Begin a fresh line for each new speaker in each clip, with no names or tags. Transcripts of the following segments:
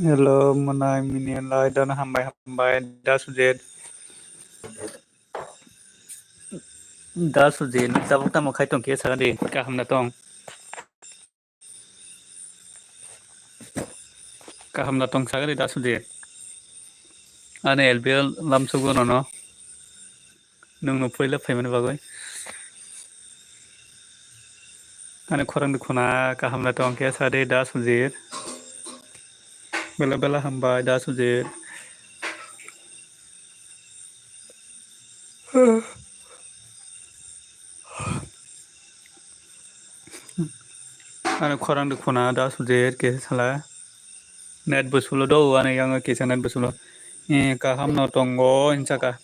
Hello, Manai Minion Lai Don Hambai Dasujed Dasujed Tabuk Tamo Kaiton Kesadi Kahamnatong Kahamnatong Sagari Dasujed Ane Elbiel Lamsugono no Nung Puila Payment Bagoi Ane Korang Kuna Kahamnatong Kesadi Dasujed Bella Bella Hambai Dasujed Ane Korang Kuna Dasujed Kesala Net Busulo do ane yang kisah net busulo kaham no tongo incaka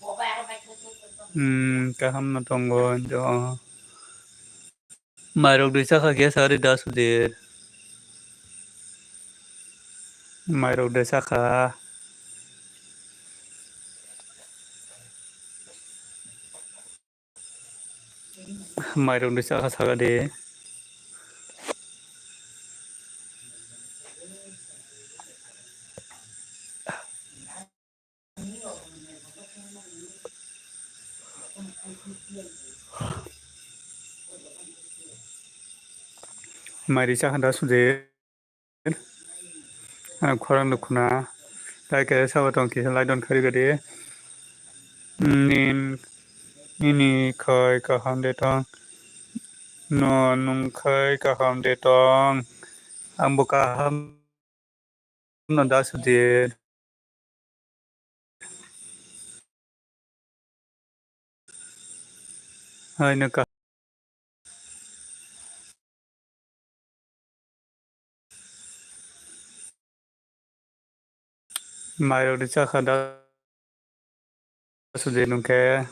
kaham no tongo jo Marok desa ka kia sari Dasujed Marok desa ka Marok desa ka sagade Marisa ka Dasujed Korang Kuna Like Sabatong kisah lai don kari gade Nin Ini kai kaham de tong No nung kai kaham de tong Ambo kaham no Dasujed Hai naka Marok desa ka Dasujed nung ke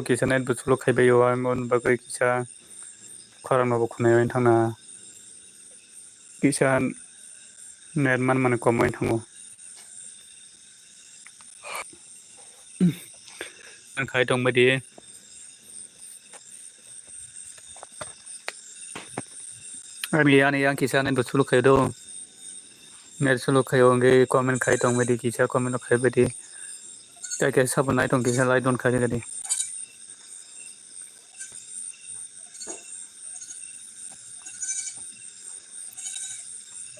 kisah net busulo kai bayo amon bagai kisah Korang no bukunayo intang kisah net man komo intango Kai tong badi Ami ane yang kisah net busulo kai do Net sulo kai onge comment kai tong badi kisah comment kai badi Like sabunai tong kisah lai don kai gadi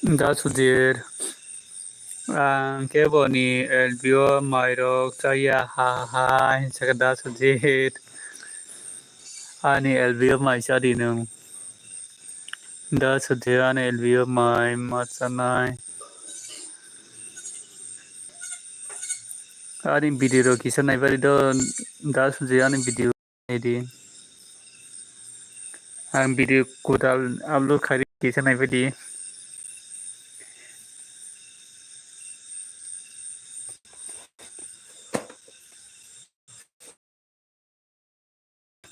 Dasujed Kebo ni elbio Marok saya ha Saka Dasujed Ani elbio mai sadi nung Dasujed ane elbio mai matsanai Ani video kisah nai bari do Dasujed ane video edi video kudal upload kari kisah nai badi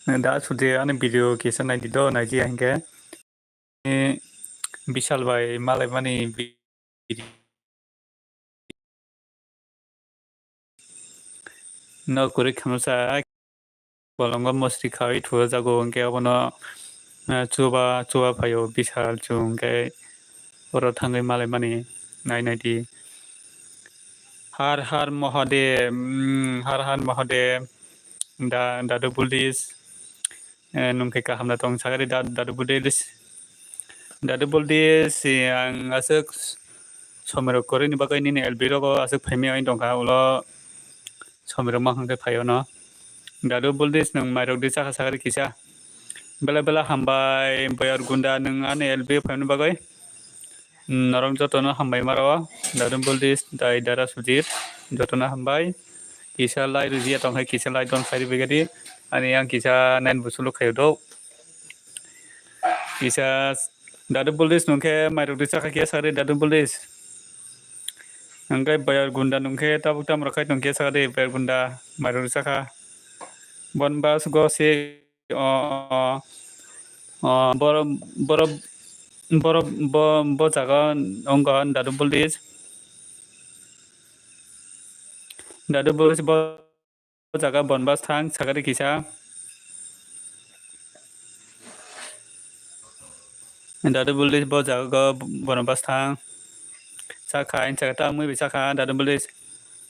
Dasujed ane video kisah nai di do nai ji hingga Bishal by Malay money no kurik hamsa bolongo mostri khai thua jago ke abono chuba phayo Bishal chung ke oro thangai Malay money nai di har mahade dadu buldis nungke kahamna tong sagari dadu buldis yang asuk somero kore ni bagai ni elbiro ko asuk phame ain dong ka ulo somero ma hangke phayo no dadu buldis nung Marok desa ka sagari kisah bela bela hambai bayar gunda nung ane LB painu bagai narong jotono hambai maro dadum buldis dai dara sujit jotono hambai kisa lai rujia tong hai kisa lai don khairi begadi ani yang kisa nen busulu khaydo kisa dadum buldis nungke mairuk disa khakia sare dadum buldis angkai bayar gunda nungke tabuk tam rakai nungke sare bayar gunda mairuk disa kha bon bas go se boro boro boro bo jaga ongon dadum buldis bo jaga bonbas thang sagari kisa dadum buldis bo jaga bonbas thang sakai sagata mui bisa kha dadum buldis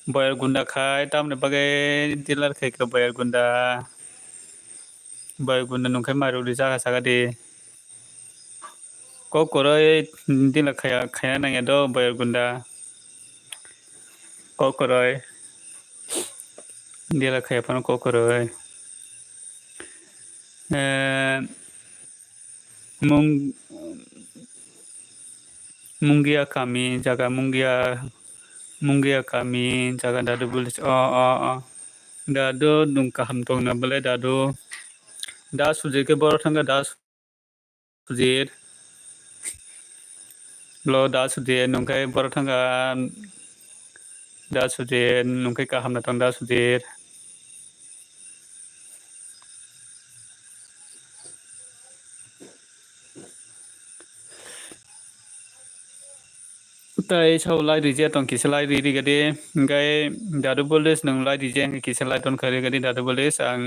bayar gunda khai tamne bagai dealer khai ke bayar gunda nungkai maru di jaga sagadi Kokborok dealer khaya nang do bayar gunda Kokborok dealer khaya pano Kokborok mung mungia kami jaga mungia kami jaga dadu bulis dadu nung kaham tong na bale dadu da sujir ke bor thanga da sujir lo da sujir nungkai bor thanga da sujir nungkai kaham na tong da sujir tai sau lai rije tong kisa lai riri gade ngai dadu bulis nung lai rije kisa lai ton khari gade dadu bulis ang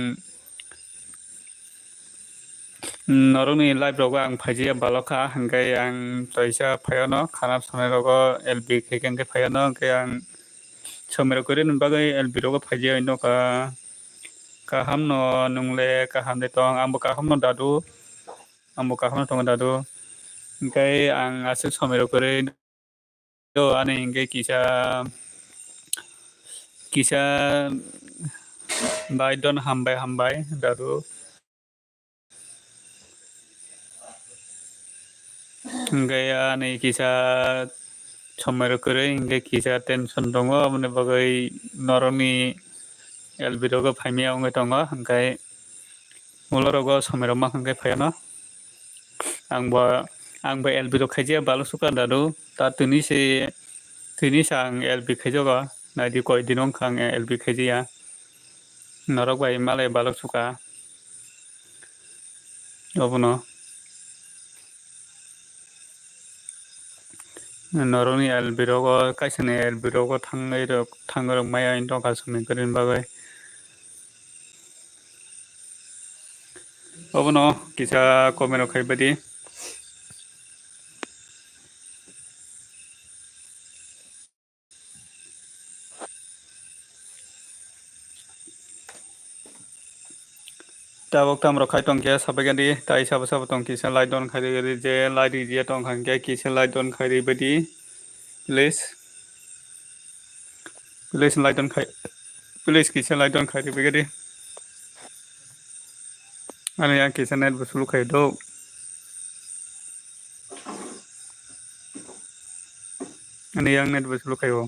norongni live rogo ang phaijiya balokha hingkai ang toisa phaiano khana samai rogo LB khaikan ke phaiano hingkai ang somero kore nun bagai LB rogo phaijiya ino kaham no nungle kaham de tong ambo kaham no dadu ambo kaham no tong dadu hingkai ang asuk somero kore do ane hingkai kisa bai don hambai dadu hingkai ane kisa somero kore hingkai kisa tension dongo amne bagai norongni LB rogo phaimia ongai tongo hingkai mulo rogo somero ma hingkai phaiano angbo LB rok khaijiya balo suka dadu ta tuni sa ang LB khaijogo nadi koi dinong khang LB khaijiya norok bai malai balok suka obono norongni LB rogo kaisani LB rogo thangai rok maya in tongkha sumi korin bagai obono kisa komen rok khaibadi tabok tam rok khai tongke sabagadi tai sabo tong kisa lai don khari gadi je lai rije tong khangke kisa lai don khari badi please lai don khai please kisa lai don khari bagadi ane yang kisa net busulu khai do ane yang net busulu khai o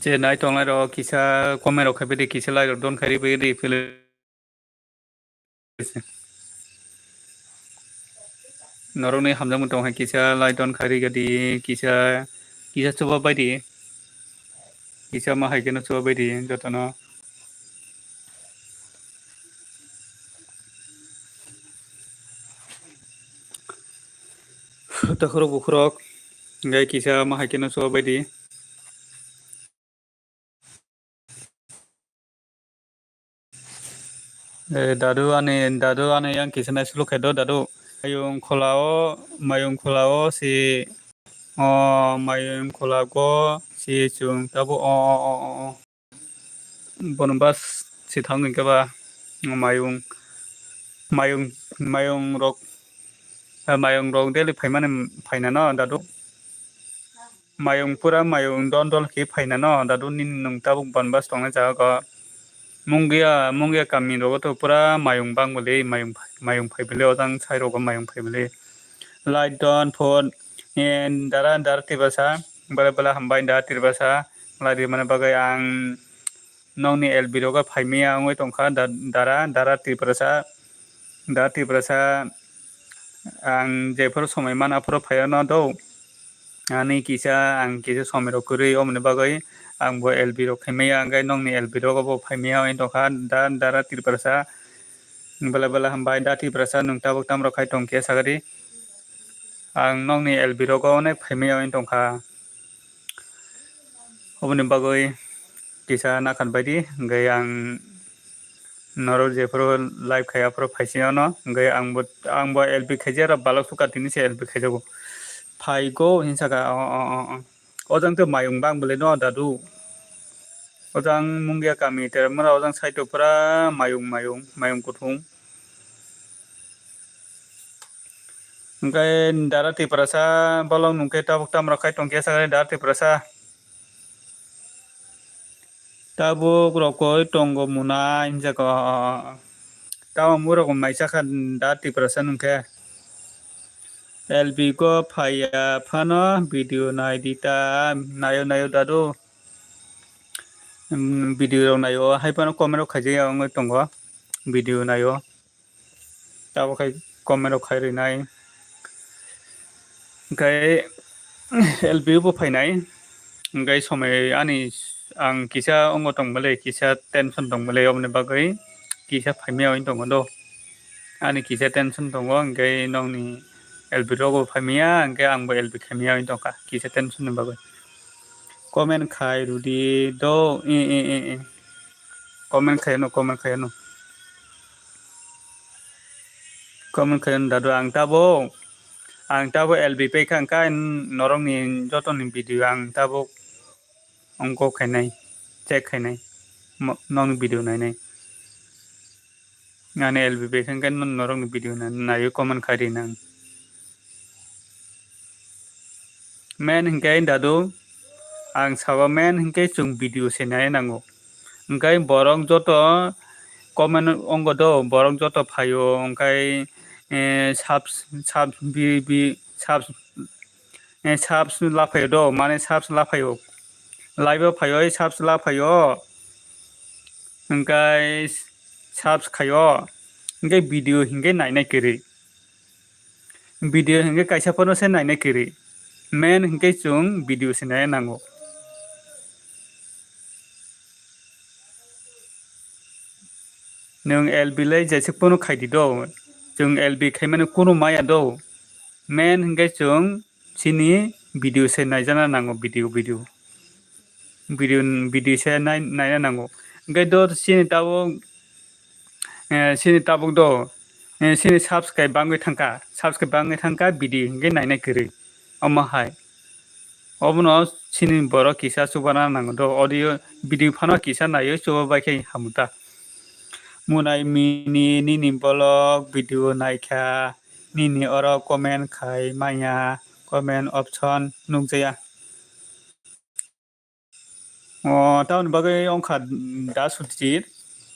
je nai tong lai ro kisa komen rok khai badi kisa lai don khari bagadi norongni hamjang tong hai kisa lai don khari gadi kisa chuba baidi kisa ma hai kena chuba baidi jotono takhorok bukhorok ngai kisa ma hai kena chuba baidi dadu ane yang kisa nai sulu khaido dadu mayung kholao si mayung kholago si chung tabo bonbas si thangin ka ba mayung rok deli phaimane phaina no dadu मायुंपुरा मायुं दल के फाइना न दादु निन नंगताबुक बनबास तंना जागा मुंगिया कामि रोगो तो पुरा मायुं बांगबले मायुं फाइबले ओजां साइरोगो मायुं फाइबले लाइट डन फोन एन दारा तिरबासा बला हमबाय दा तिरबासा लाइट माने बागै आं नौनि एलबिरोगा फाइमिया अंगै तंखा दारा तिरबासा आं जेफोर समय मानाफोराव फाया न दौ आंनि किसा आं किसा समेरो कुरै अमने बागै आंबो एलबिरो खाइमिया आंगाय नंनि एलबिरोगाबो फाइमिया ओइ तंखा दारा तिरबासा बला हमबाय दा तिरबासा नोंताबो तामरो खाइ तंकिया सागारि आं नंनि एलबिरोगाव नै फाइमिया ओइ तंखा अमने बागै किसा नाखान बायदि ओंगाय आं नर जेफोर लाइभ खायाफोर फाइसिया न ओंगाय आंबो एलबि खाइजिया र बालक सुकातिनि से एलबि खाइजागो फाइगो हिंसागा अजोंथ मायुं बांबले न दादु ओजां मुंगिया कामि तेरमरा ओजां साइटोफोरा मायुं कुथुं ओंखाय दारा तिरबासा बलं नुंखे ताबुक तामरा खाइ तंकिया सागारि Dara तिरबासा tabuk rokoi tongo muna injaga tama murok maisa kan da Tiprasa nungke LB ko phaya phano video nai dita nayo dadu video nayo hai pano komero khaje ang tongo video nayo tabo khai komero khairi nai kai LB bo phainai ngai somai ani आं किसा अंग दंबले किसा tension दंबले अमने बागै किसा फाइमिया ओइ दंग दो आनि किसा टेंशन दंग ओंखाय नंनि एलबि रोगो फाइमिया ओंखाय आंबो एलबि खाइमिया ओइ दंखा किसा टेंशन बागै कमेन्ट खाइ रुदि दो कमेन्ट खायनो दादु आं ताबो एलबि पे खांखाय नरंनि जतनि भिडिअ आं ताबो अंको खाइनाय चेक खाइनाय नंनि भिडिअ नायनाय आने एलबि पे खांखाय नरंनि भिडिअ नायो कमेन्ट खाइरि नां मेन हिंखाय दादु आं साबा मेन हिंखाय जों भिडिअ सेनाय नांगौ ओंखाय बरं जत कमेन्ट अंग दो बरं जत फायो ओंखाय साब्स लाफायो दो माने साब्स लाफायो लाइभ फायो साब्स लाफायो ओंखाय साब्स खायो ओंखाय भिडिअ हिंखाय नायनाय केरि भिडिअ हिंखाय कायसाफोरनो से नायनाय केरि मेन हिंखाय जों भिडिअ सेनाय नांगौ नों एलबि लै जेसेखोनो खाइदि दो जों एलबि खाइमाने कोनो माया दो मेन हिंखाय जों सिनि भिडिअ से नायजाना नांगौ भिडिअ से नायना नांगौ ओंखाय दो सिनि ताबुक दो सिनि साबस्क्राइब बाङै थांखा भिडिअ हिंखाय नायनाय केरि अमाहाय अबनो सिनि बर किसा सुबाना नांगौ दो अडिअ भिडिअ फानो किसा नायो सुबा बायखाय हामुता मुनाय मिनि निनि ब्लग भिडिअ नायखा निनि अर कमेन्ट खाइ माया कमेन्ट अपसन नुंजाया टाउन बागै अंखा दा सुथिर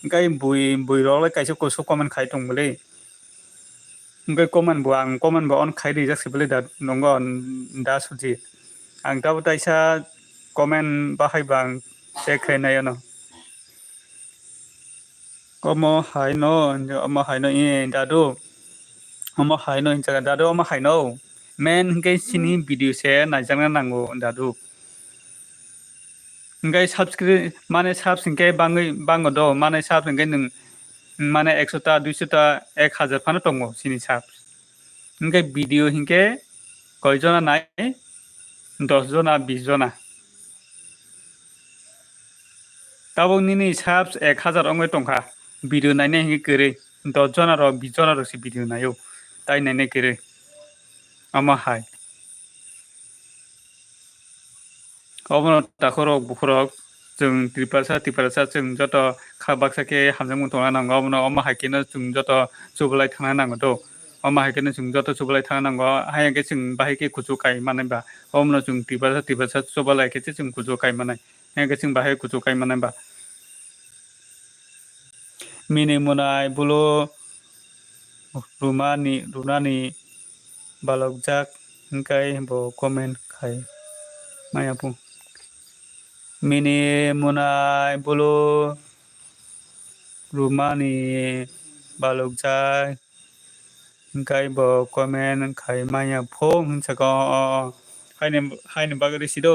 ओंखाय बुइरगलाय कायसे कसो कमेन्ट खाइ दंबोलै ओंखाय कमेन्टबो अन खाइ रिजाकसिबोलै दा नंगौ दा सुथिर आं दाबो दाइसा कमेन्ट बाहायबा आं चेक खाइनायो न अमा हायनो दादु अमा हायनो हिंसागा दादु अमा हायनो मेन हिंखाय सिनि भिडिअ से नायजाना नांगौ दादु ओंखाय माने साब्स हिंखाय बाङो दो माने साब्स हिंखाय नों माने 100टा 200टा 1000 फानो दङ सिनि साब्स ओंखाय भिडिअ हिंखाय कयजना नाय 10 जना 20 जना ताबो निनि साब्स 1000 अंगै टंखा भिडिअ नायनाय हिंखाय केरि 10 जना 20 जना रसि भिडिअ नायो ताइ नायनाय केरि अमा हाय अबनो दाखरक बुखरक जों Tiprasa जों जत बाक्साके हामजां मुंथंना नांगौ अबनो अमा हायकेनो जों जत जुबलाय थांना नांगौ दो माहायखौनो जों जत सुबलाय थांनांगौ हायाके जों बाहायके कुचु काय मानोबा हमनो जों तिबासा सुबलायके जों कुचु काय माने हायाके जों बाहाय कुचु काय मानोबा मिनि मुनाय Bulo रुनानि balok jak hingkai bo comment khai maya pu mini munai bulu rumani balok jak hingkai bo comment khai maya pho hingsago haini bagari sido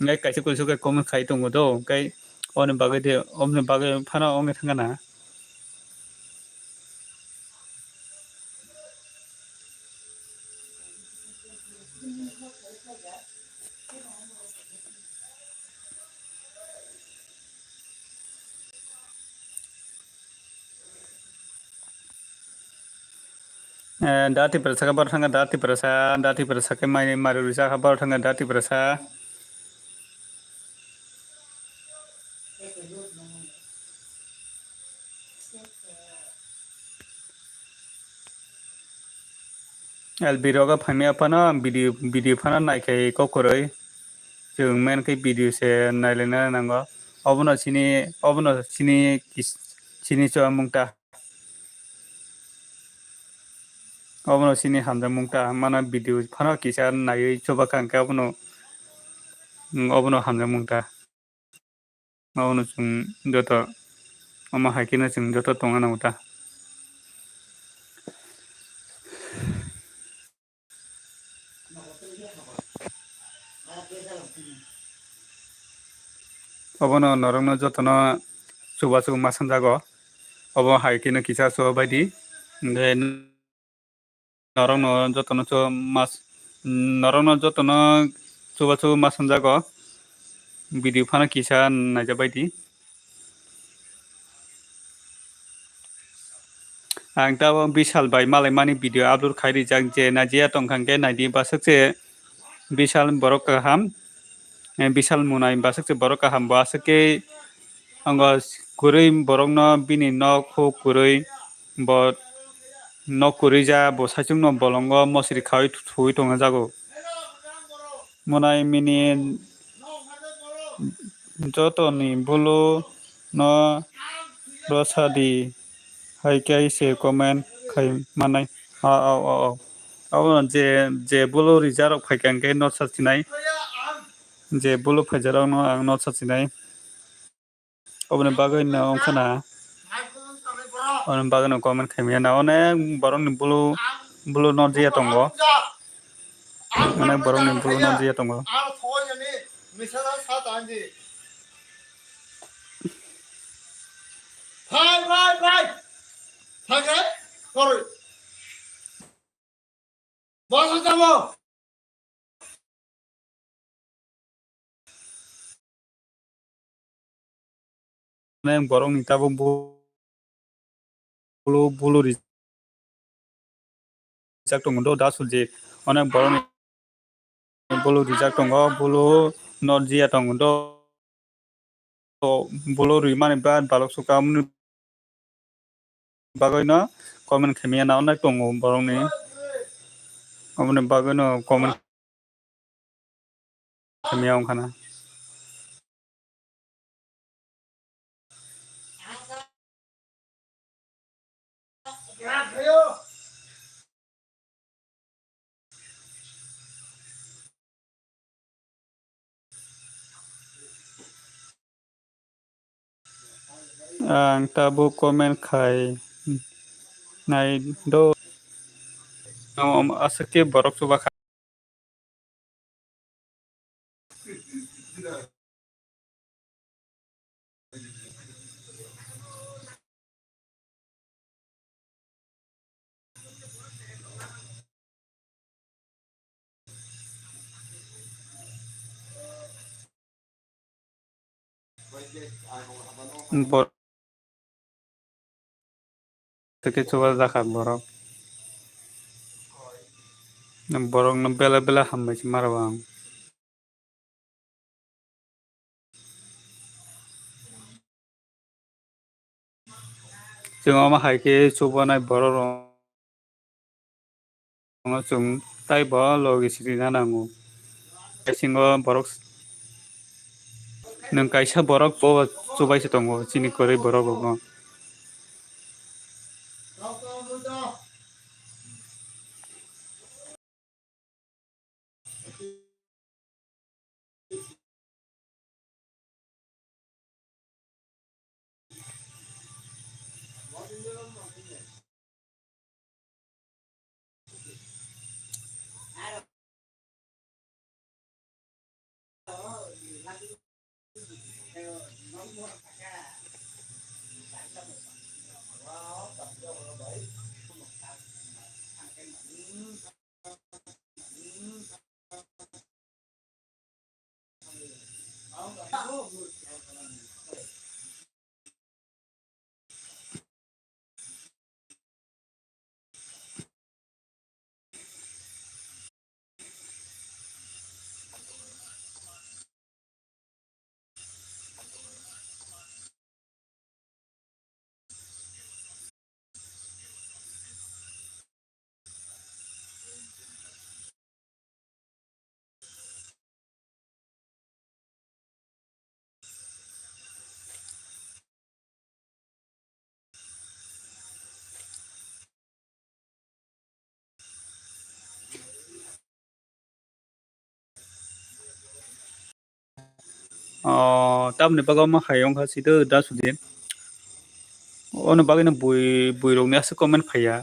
ngai kaisa kusu kai comment khai tongo do kai oni bagai de omni bagai phana onge thangana dati perasa kabar thanga dati perasa ke mai maru risa kabar thanga dati perasa Elbiro ka phami apana video phana naikai kokoroi जों main के video से नायलायना नांगौ अबनो सिनि चो मुंगता अबनो सिनि हामदा मुंगता माना video फाना किसा नायै चोबा कांके अबनो हामदा मुंगता अबनो जों जत अमा हाइकिना जों जत तंगा नांगौता अबनो नरंनो जतनो सुबा मासन जागो अब हाइकिना किसा चो बायदि नरंनो जतनो चो मास नरंनो जतनो सुबा मासन जागो भिडियो फाना किसा नायजा बायदि आं दा बिसाल बाय मालाय मानि भिडियो आपलोड खायरि जां जे नाजिया तंखांके नायदि बासकसे बिसाल बरक काहाम बिसाल मुनाय बासकसे बरक काहाम बासके आंगो गुरै बरकनो बिनि न खो गुरै बत न गुरै जा बसाइचुं न बलंग मसरि खावै थुयै तंगा जागो मुनाय मिनि जतनि बुलु न रसादि हाइके से कमेन्ट खाय मानाय जे बुलु रिजार्व फाइकांके नट साचिनाय जे बुलु फाइजाराव न आं नट साचिनाय अबने बागै न अंखाना अने बागै न कमेन्ट खायमिया ना अनेक बरंनि बुलु नट जिया तंगो अनेक बरंनि बुलु नट जिया तंगो भाई थांगे करै बसा जाबो ने बरंनि ताबो बुलु रिजाक तंगो दा सुलजे अनेक बरंनि बुलु रिजाक तंगो बुलु नट जिया तंगो द बुलु रि माने बाद बालक सुकामनि bagayno comment khamiya na onek tongo borongni oboni bagayno comment khamiya ongkhana ang tabu comment khai nai do asake borok suba bor থেকে suba jaka borok no bela bela hambai si marwang जों मा हायके सुबानाय borok जों ताइ bo gisiri na nango singo borok nang kaisa borok bo chubai se tongo chini koroi borok bo tamni baga ma khayong kha sido da sudin ono bagina bui rok ni asa comment phaya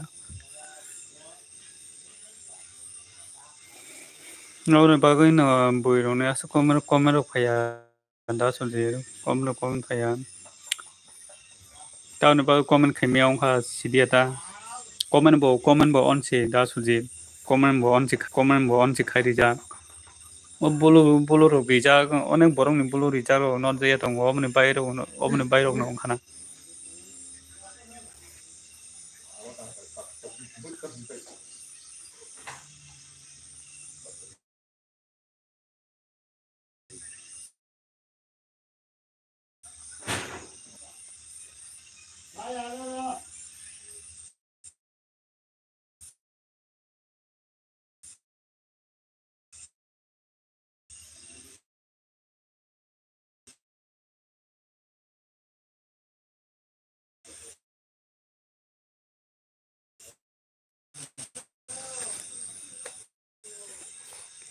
ono bagina bui rok ni asa comment rok phaya da sudin comment phaya tamni baga comment khaimyong kha sidia ta comment bo on se da sudin comment bo on se khairi ja bulu rok rijak onek borok ni bulu rijak not jaya tongo oboni bairok no khana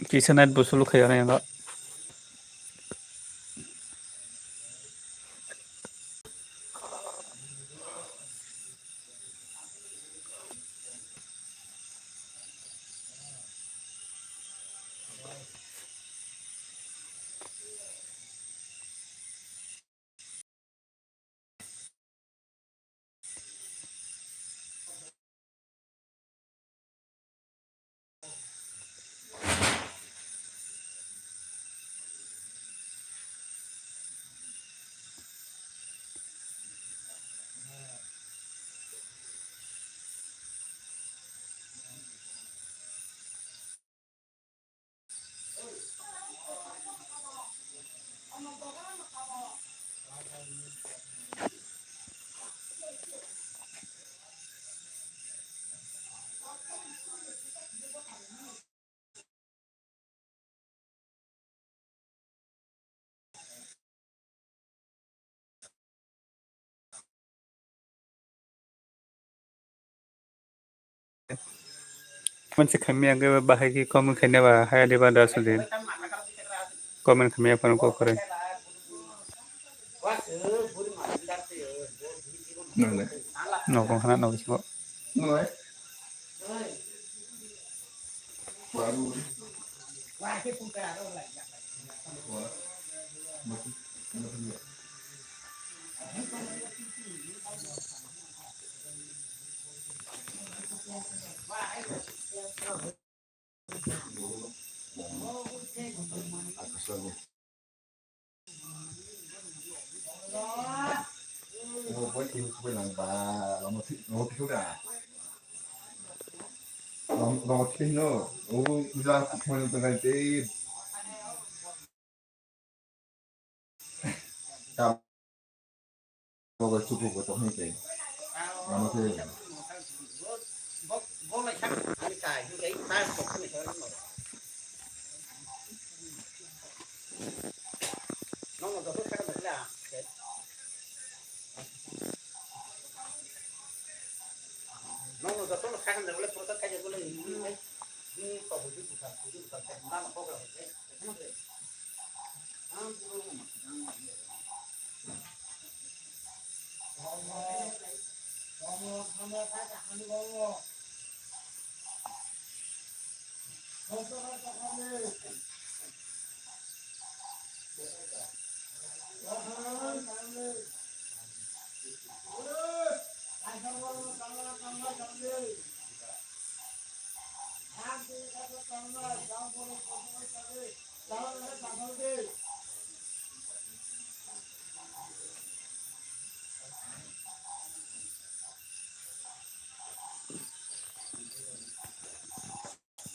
kisa net bo sulu khaya na मोनसे खामिया के बाहाय comment khaine ba haya de ba da sudin comment khamya pan ko kore no ko khana no ko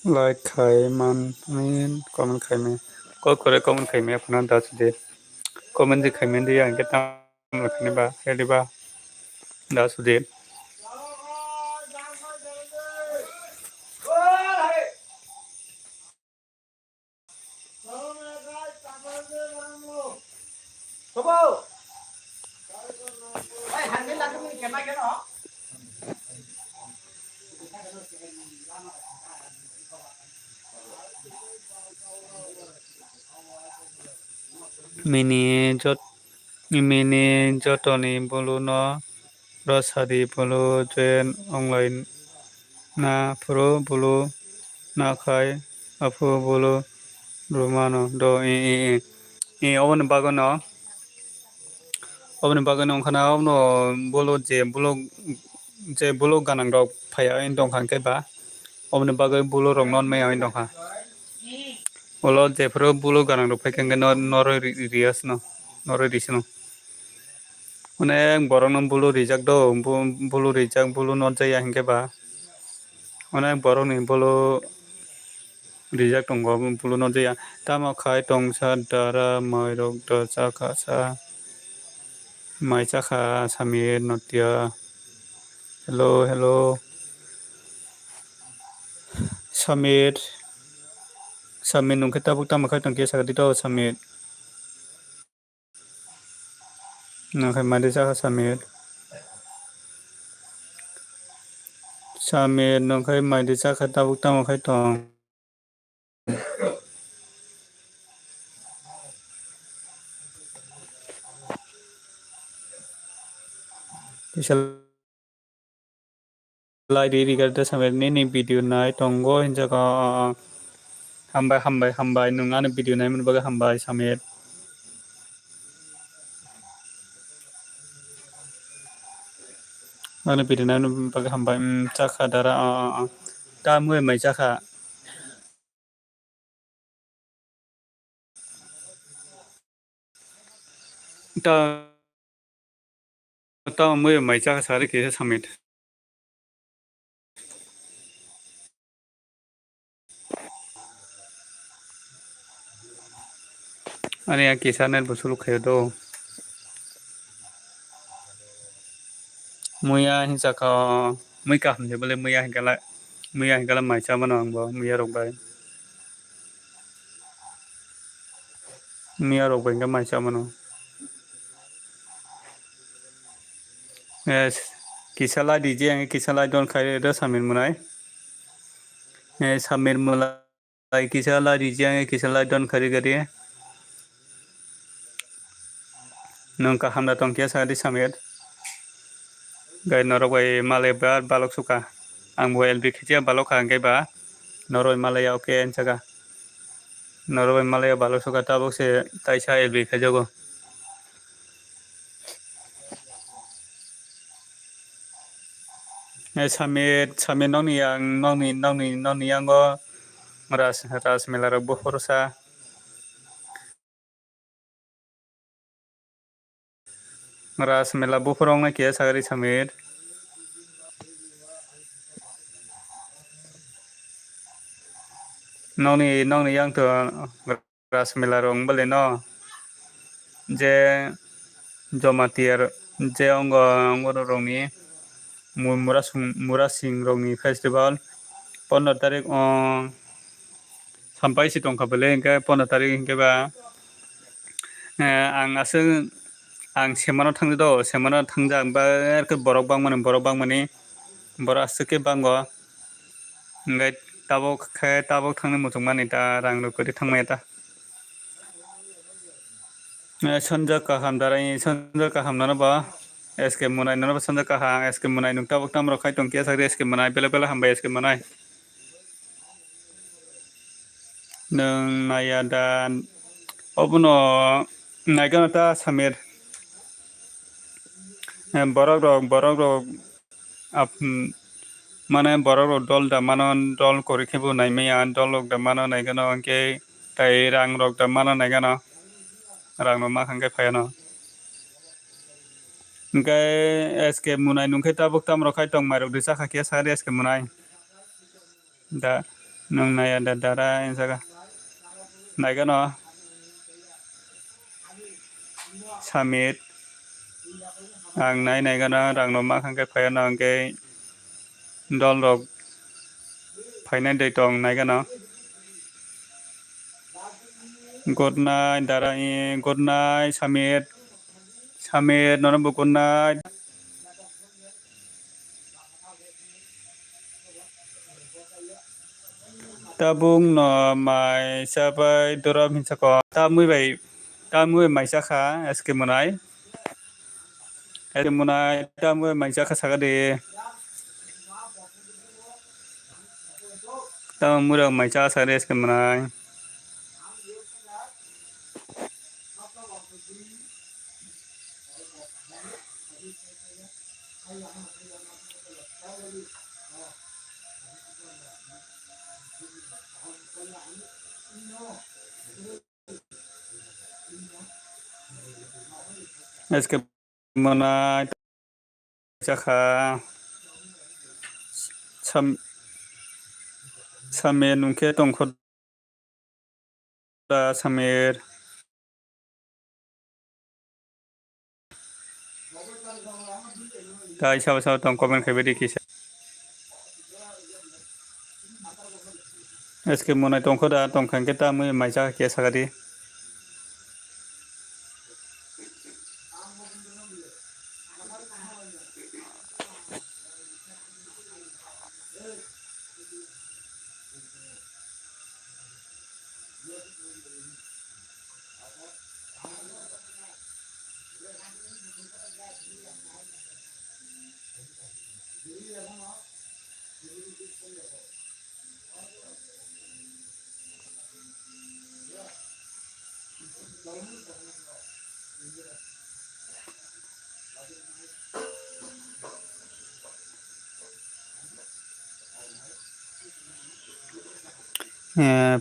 like Kaiman, I mean, common Kaime. Có correct common Kaime, Puna does the common the Kaime, the and get down with Niba, Ediba, that's the mini jotoni boluno, Rosadi bolu, Jen online na pro bolu, na kai, Apu bolu, Romano, do oven bagono. Oven bagono kana no bolo je bolo ganang dog paya in dong kan keba. Oven bago bolo rong non maya in dong ha. Olo je pro bolo ganang dog paya kan noro rias no. Noro ris no. One borong bolo rijak do bolo rijak bolo non jaya hin keba. One borong ni bolo rijak dong bolo non jaya. Tama khai tong sa dara mai rok do sa ka sa. Mai chaka samir notia. Hello. Samir nung kita bukta makai tong kia sakit itu Samir. Nung kai mandi chaka Samir nung kai mandi chaka ta bukta makai tong. Bisa lai diri kerja Samir ni video nai tonggo hinja ka hambai nung ane video nai mun baga hambai Samir. Ane video nai mun baga hambai chaka dara ta mui mai chaka. Ta mui mai chaka sari kia Samir. Ane yang kisah nai busulu kaya do. Muya hinja ka mui ka hamje bole muya hingala mai cha mana angbo muya rok bai ga mai cha mana yes kisala dije ang kisala don khai do Samir munai Samir mulai kisala dije ang kisala don khai gari nungka hamda tong kia sa di Samir gai norok bai malai ba balok suka ang bo LB khija balok ang gai ba noroi malaya oke enchaga noroi malaya balok suka tabok se taisa LB khajago Samir nongni yang go ras melara Pohor sa ras mela Pohor ong na kia sagari Samir nongni yang to ras melara ong bale no je jomatiar je ong rongni murasing rongni festival 15 tarik sampai si tongkapole hingga 15 tarik hingga ba आं आसो आं सेमानाव थांदो the' सेमानाव थांजा ओमफ्राय बरफ बां माने बर' आसोके बांग ओमफ्राय टाबाव थांनो मोथं माने दा रां रुपा थांनाया दा सन्जा काहाम दाराय सन्जा काहाम नानबा एसके मुनाय नानबा सन्जा काहा एसके मुनाय नुक्ता बक्ता मरो खाय टंकिया सागरे एसके मुनाय बेला बेला हामबाय एसके मुनाय नों नाया दा अबनो नायगोन ता सामिर borok rok mane borok rok dol da manon dol kori khebo naimaya dol rok da mano naigano ke tai rang rok da mano naigano rang no ma khangke phayano ke eske munai nungke tabuk tam rokai tong marok disa khakia sare eske munai da nung naya da dara insaga naigano samit ang naigano rang no ma khangke phayano ke dol rok phainan dei tong naigano good night darai good night samit nono good night tabung no mai sabai dora minsako tamui mai sakha eske munai tamui mai sakha sagade tamui mai sakha sagade eske munai eske munai sakha samir nungke tongkho da samir tai sawa tongkho ben khebe dikisa eske munai tongkho da tongkhang ke tamui mai sakha ke sagadi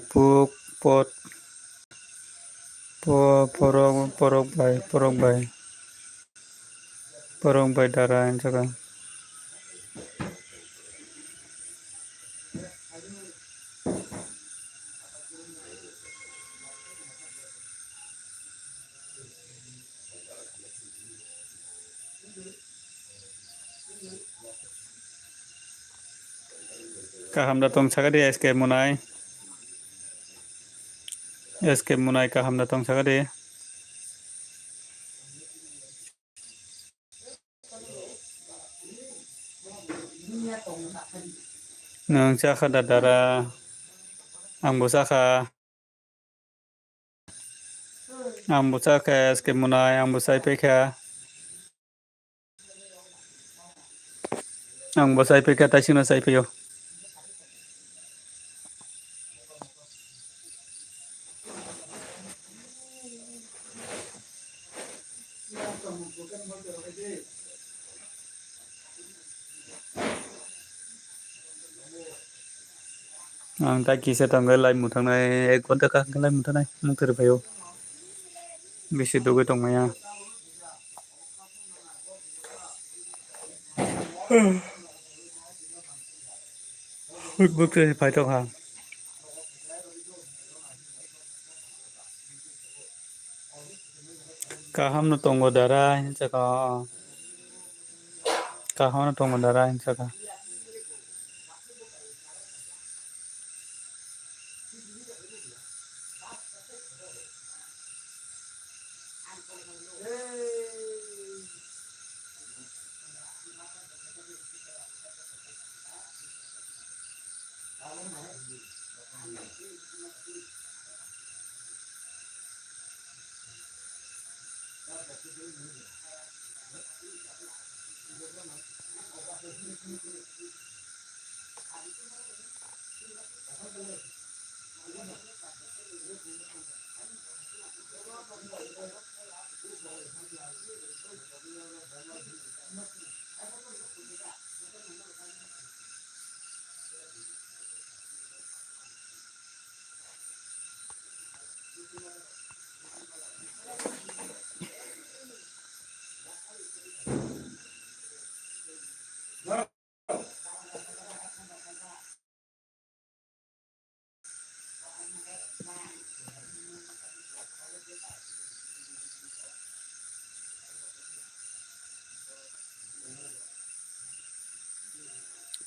puk pot porong bai dara insaga kaham da tong sagade eske munai kaham da tong sagade nang sakha da dara ambo sakha eske munai ambo sai pekha tasino sai peyo ang ta kisa tanggal lai mutangnai ek ghonta ka lai mutanai mungter payo bisi doge tongmaya bukte pai tong ha kaham no tongo dara insaka kaham no tongo dara insaka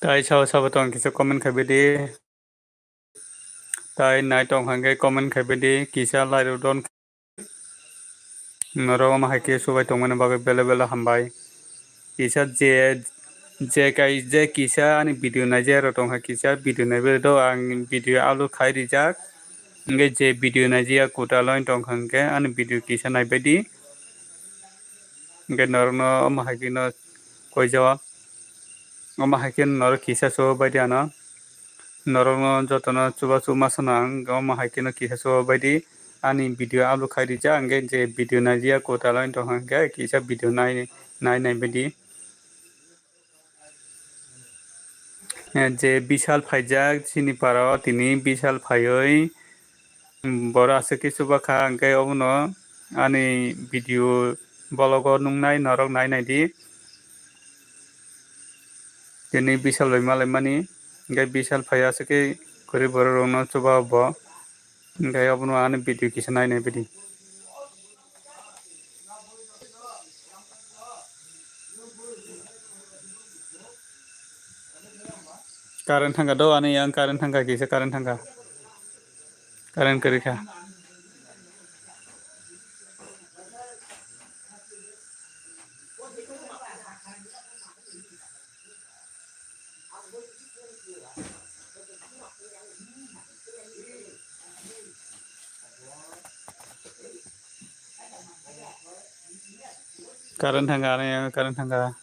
Tai chào sao tông kisa comment khai bedi. Tai nai tông hangai comment khai bedi kisa lai don. Noro ma haike subai tong mana bagai bela bela hambai. Kisa je kai je kisa ani video na je ro tong ha kisa video na be do ang video alu khai rijak. Ngai je video na je kuta loin tong hangai ani video kisa nai bedi. Ngai noro no ma haike no koi jawa. Oma haike noro kisa so badi ana. Noro jotono chuba chuma sanang oma haike no kisa so badi. Ani video alu khai rijak ngai je video na je kuta loin tong hangai kisa video nai bedi. Je bishal faijak sini paro tini bishal phaioi bora ase kisu bakha angke obono ani video bologo nungnai norok nai di tini bishal bai malai mani angke bishal phai ase ke kori boro rok no chuba bo angke obono ani video kisa nai bedi current thangka do ani yang current thangka kisa current thangka current kerikha current thangka ani yang current thangka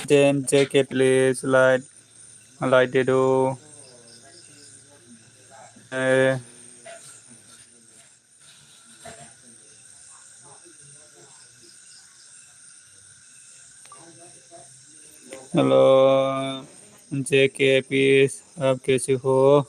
Then JK please like they do. Uh, Hello JK please आप कैसे हो?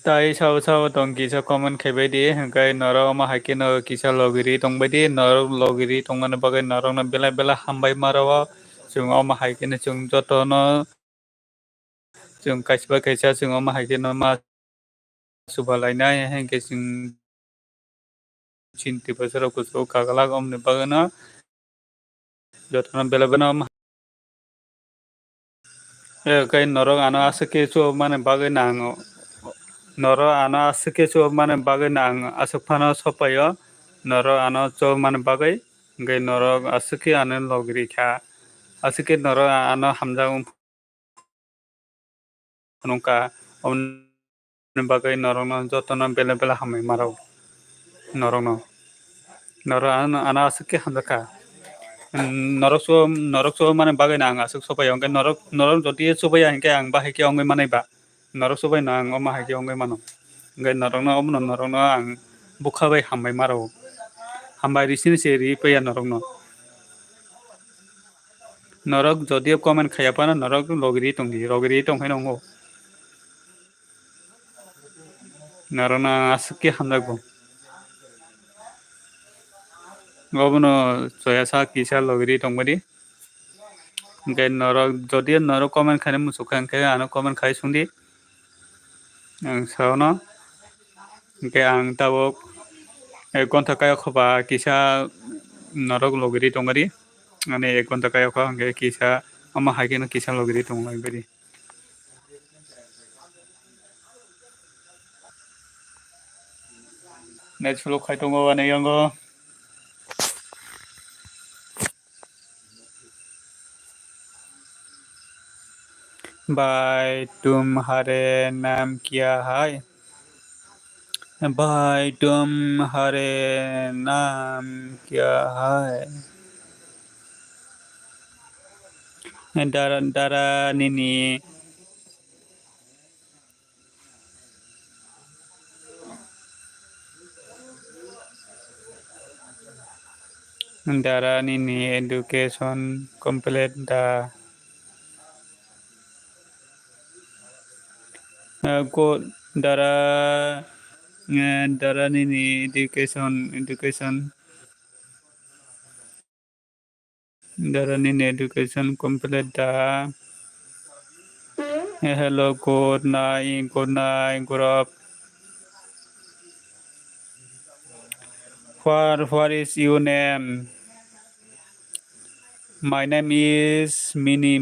Tai sao sao tong kisa common khabai di hangkai noro ma haike no kisa logiri tong bai di noro logiri tong mane bagai noro na bela hambai marawa chung ma haike ne chung joto no chung kaisa chung ma haike no ma subalainai hangke chung chinti pasara kuso kagala om ne bagai no joto no bela kai noro ano asake chu mane bagai nango noro ano asake chu mane bagai nang asuk phano sopayo noro ano chu mane bagai ngai noro asake ano logiri kha asake noro ano hamjang nongka om bagai noro no joto no bela hamai maro noro ano asake hamjaka norok so mane bagai nang asuk sopayo ngai norok jodi sobaya hingke ang bahai ke ongai manai ba norok sobai nang oma hai ke ongai mano ngai norok no ang bukhabai hambai maro hambai risini se ri paya norok jodio comment khaya pana norok logiri tongkhai nongo norok na asuk ke hamjago gobono soyasa kisa logiri tongbadi ngai norok jodio norok comment khane musukha hingke ano comment khai sungdi ang saono hingke ang tabo ek gonta kaya khoba kisa norok logiri tongbadi ane ek gonta kaya kho hingke kisa ama haike no kisa logiri tonglai badi next flow khai tongo ane yango भाई तुम्हारे नाम क्या है भाई तुम हरे नाम क्या है Dara Dara Nini Dara Nini education complete the go Dara Dara Nini education Dara Nini education complete the hello good night good up what is your name my name is Mini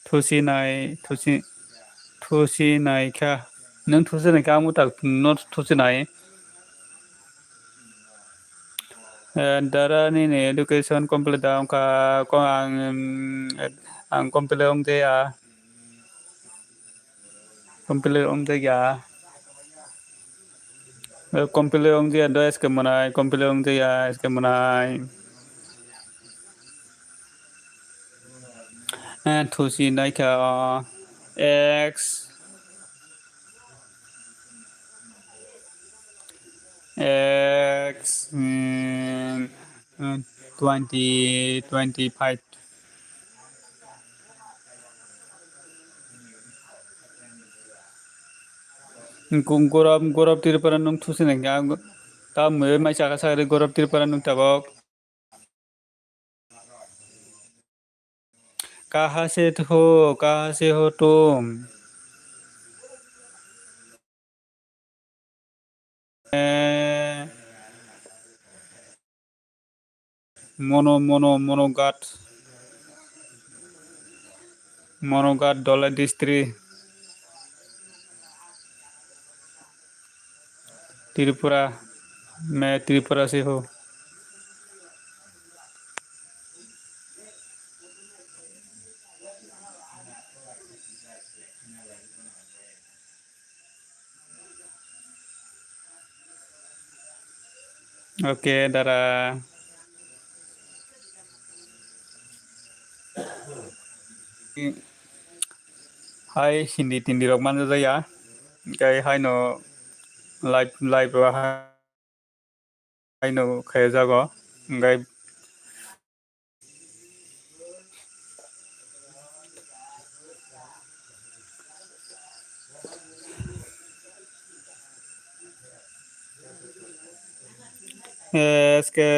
Thusinai ka nang thusinai ka mo tak not thusinai dara ni ne education complete daw ka ko ang complete ong te ya complete ong te ya complete ong te do es ke manai complete ong te ya es ke manai thusinai ka x x 25 kung gorab Tripura nung thusinai ka ta me mai sa sa gorab Tripura nung tabok कहाँ से हो तुम मोनोगाट dollar district Tripura मैं त्रिपुरा से हूँ okay दारा हाय हिंदी तिंदी रक मान जाया गई हाय नो लाइव हाय नो खे जागो गई इसके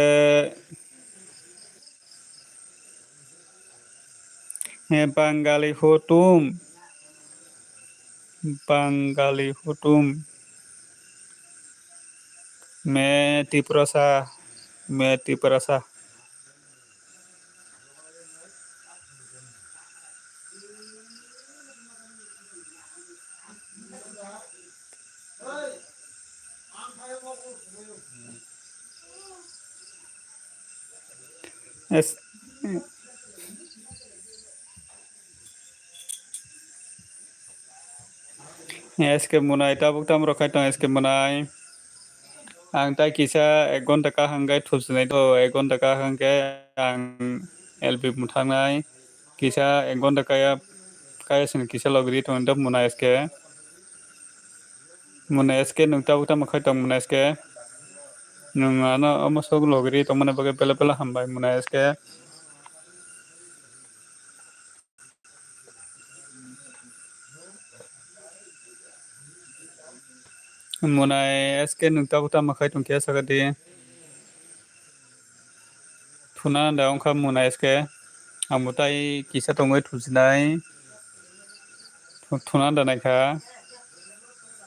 बंगाली हो तुम मैं तिप्रसा मैं Tiprasa es es que munai tabuk tam rokai tong es que munai ang tai kisa 1 घन्टा का hanggai thusnai to 1 घन्टा का hanggai ang LB muthangnai kisa 1 घन्टा kaya sin kisa logri to ndap muna eske nung ta uta makhai tong muna eske nung ano amo sok logri to muna bagai pela pela hambai muna eske muna eske nung ta uta makhai tong kia sagadi thuna da ongkha muna eske amutai kisa tongoi thusnai thuna da naikha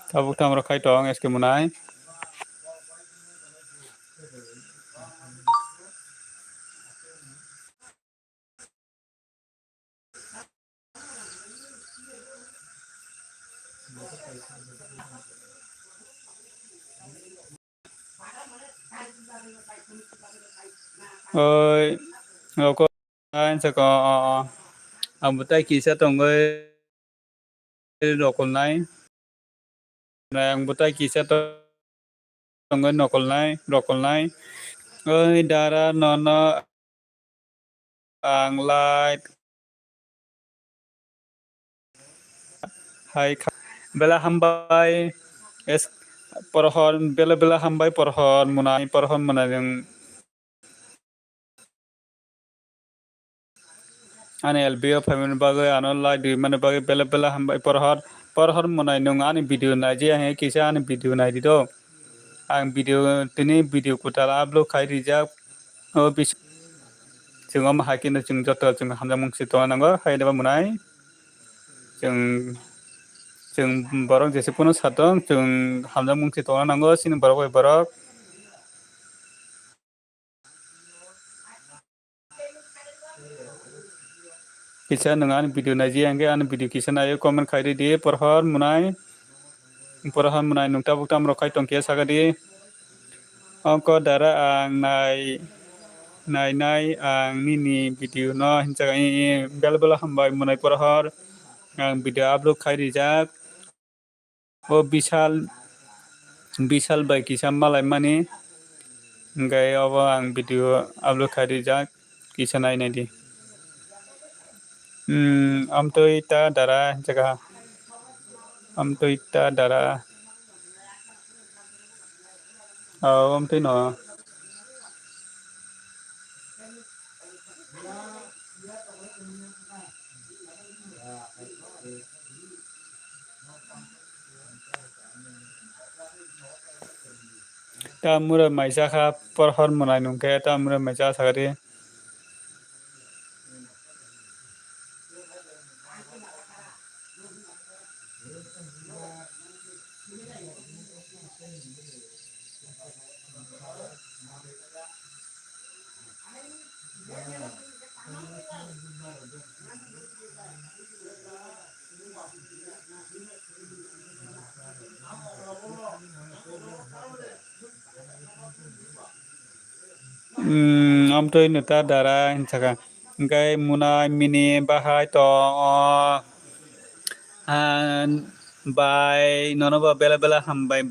tabuk tam rokhai tong eske munai oi ngoko anh sẽ có Ambutai kisa tongai rokolnai. Ambutai kisa tongai rokolnai. Oi dara nono anglai hai bela hambai es porhor bela hambai porhor munai jeng ani LBO family bagai anolai di mana bagai bela hambai porhor munai nung ani video nai je hai kisa ani video nai di do ang video tini video kutala upload khai rijak o bis जों am hakin जों जत जों hamjang mungsi to nango hai deba munai जों borok jesepono satong जों hamjang mungsi to nango sini borok bai borok kisa nung ani video nai je angge ani video kisa nai comment khai di porhor munai nung tabuk tam rok khai tong kia sagadi angko dara ang nai ang nini video no hinjaga bela hambai munai porhor ang video upload khai rijak o bisal bai kisa malai mani gai obo ang video upload khai rijak kisa nai di amto ita dara jaga amto ita dara amto no ta mura maisa kha porhor munai nungke ta mura maisa sagari amto nuta dara hinjaga gai munai mini bahai to bai nono bela hambai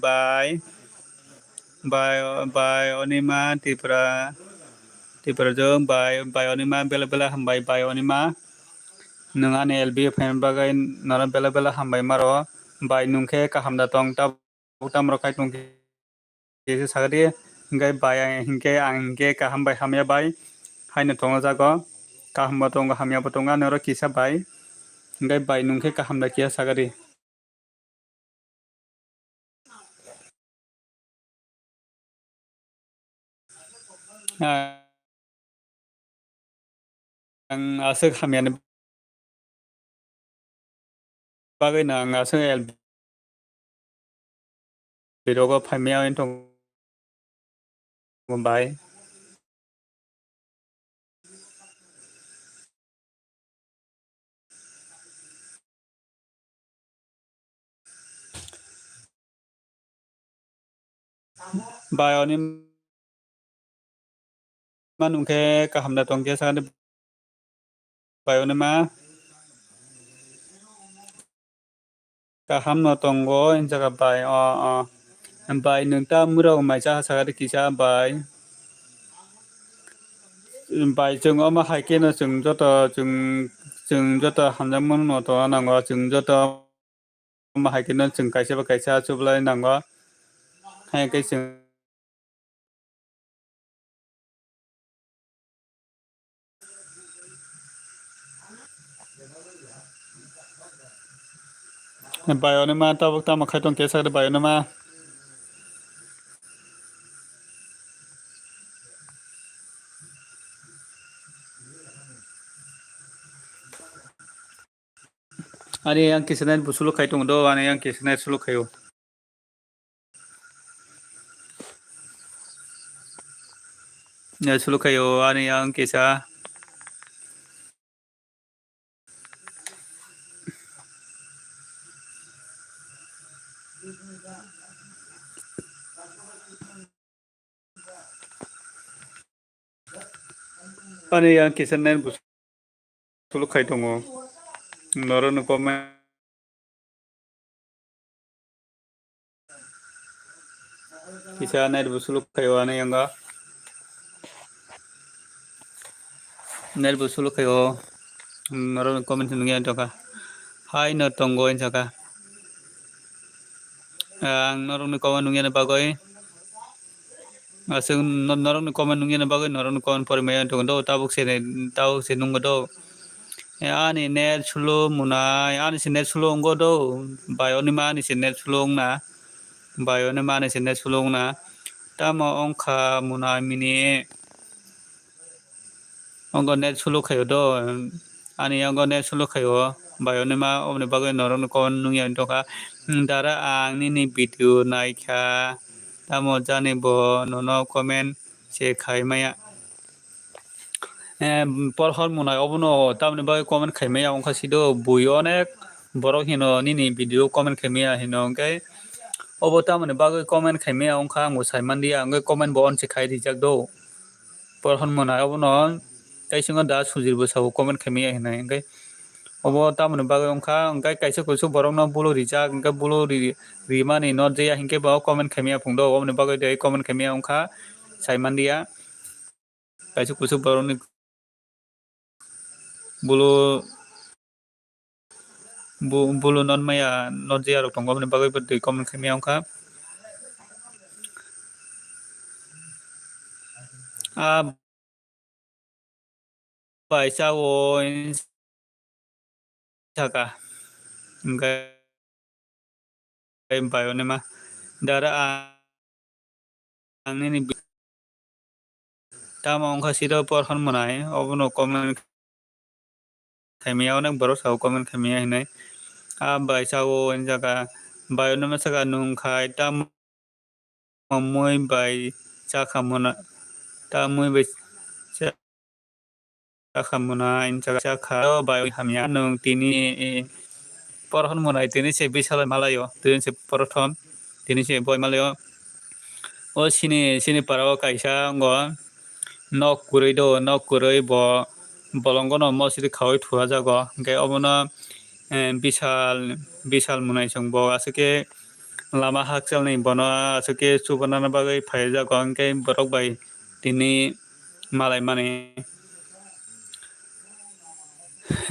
bai onima Tiprasa jong bai onima bela hambai bai onima nung ani LB fan bagai nono bela hambai maro bai nungke kahamda tong ta butam rokai tong kisi sagadi ngai bai angke kaham bai hamya bai haina tongo jago kaham ba tongo hamya ba tonga noro kisa bai ngai bai nungke kaham da kia sagadi ang asuk hamya bagai na ang asuk LB birogo phamya tong bai bai onim manungke kaham da tong kia sagadi bai onima kaham no tongo injaga bai bai nungta mura maisa sagadi kisa bai जों ama haike no जों joto hamjang no to nango जों joto ama haike no जों kaisa chublai nango haike जों bai onima tabuk tama khai tong kesa bai onima ani yang kisana busulu khai tong do ani yang kisana sulu khayo sulu khayo ani yang kisa ani yang kisana busulu sulukai tongo noro no comment kisa net bu sulukai wana yanga net bu sulukai o noro no comment nungi antoka hai no tongo insaka ang noro no comment nungi na bagoi asung noro no comment nungi na bagoi noro no comment por me antoka do tabuk se tau se nungo do ani net sulo muna ani se net sulo ngo do bayoni ma ani se net sulo na bayoni ma ani se net sulo na tama ongka muna mini ongko net sulo kayo do ani ongko net sulo kayo bayoni ma omni bagai norong kon nungi antoka dara ang ni video naika tamo jani bo nono comment se khai maya Pohor muna obono tamni bagai comment khai maya ongka sido buyo onek borok hino nini video comment khai maya hino ongkai obo tamni bagai comment khai maya ongka ango saimandi angoi comment bo on se khai rijak do Pohor muna obono kaisingo da sujir bo sabo comment khai maya hino ongkai obo tamni bagai ongka ongkai kaisa kusu borok no bulo rijak ongkai bulo rimani not jaya hingke bo comment khai maya phungdo omni bagai dei comment khai maya ongka saimandia kaisa kusu borok ni bulo bulo non maya not jaya rok tongo omni bagai dei comment khai maya ongka baisa o saka ongkai bayoni ma dara ang ni tama ongka sida Pohor munai obono comment khai maya onek borok sabo comment khai maya hinai baisa o jaka bayoni ma saka nungkai tam moi bai chaka muna ta moi bai chaka muna injaka chaka bai hamya nung tini Pohor munai tini se bisala malayo tini se prothom tini se boy malayo o sini parao kaisa ngo nok kurui do nok kurui bo bolongo no mosri khawai thua jago hingke obono bisal munai chungbo asike lama hakjalni bono asike chubana bagai phai jago hingke borok bai tini malai mani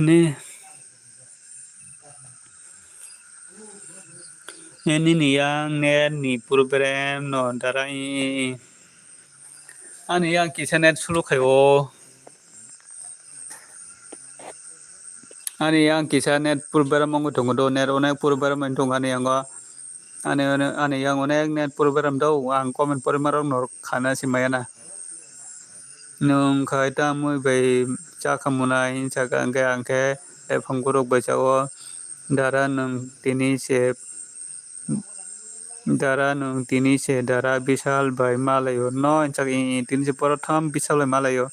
ni nini yang net ni purberem no darai ani yang kisa net sulukayo ani yang kisa net purberem mongo tongo do net onek purberem tongo ani yang ani yang onek net purberem do ang comment porimarok nor khana simayana nung khai ta moi bai chaka munai chaka angke phangkurok bai chao dara nung tini se dara bisal bai malayo no chaki tini se prothom bisal bai malayo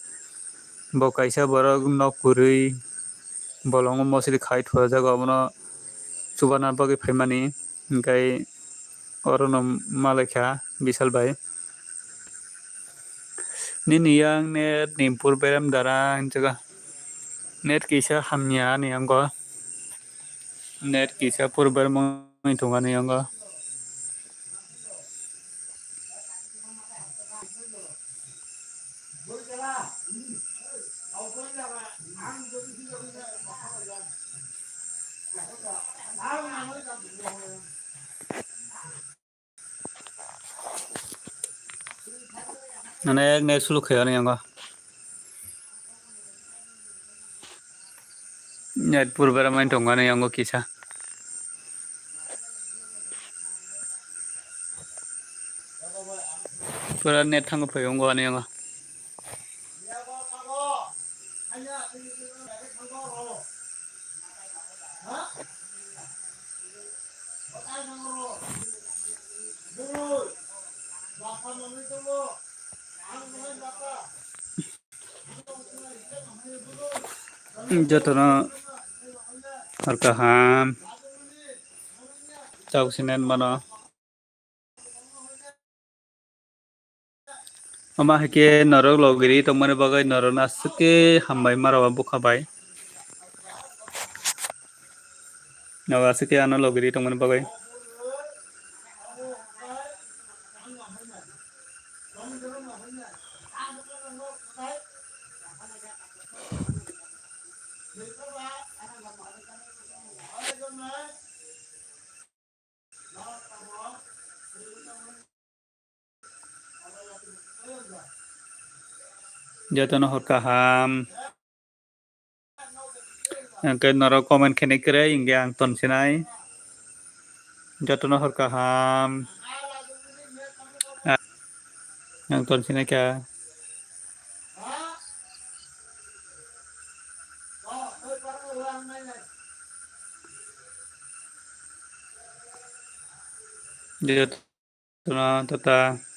bo kaisa borok nok kurui bolongo mosri khai thua jago abono chubana bagai phaimani hingkai orono malaikha bisal bai nini yang net ni purberem dara jaga net kisa hamya ni anggo net kisa purberem tonga ni anggo Anek net sulukayo ni anggo net purberem tonga ni anggo kisa pura net thang phayong go ni anggo jotono arkaham chauksinen mano ama hake norok logiri tongmani bagai norok nasuke hambai marawa bukabai Nawa sekian ano logiri teman bagai. Jatuh hor kaham. Yang ke noro komen kene kere hingga ang ton sinai. Jatuh hor kaham. Ang ton sinai ka. Jatuh tata.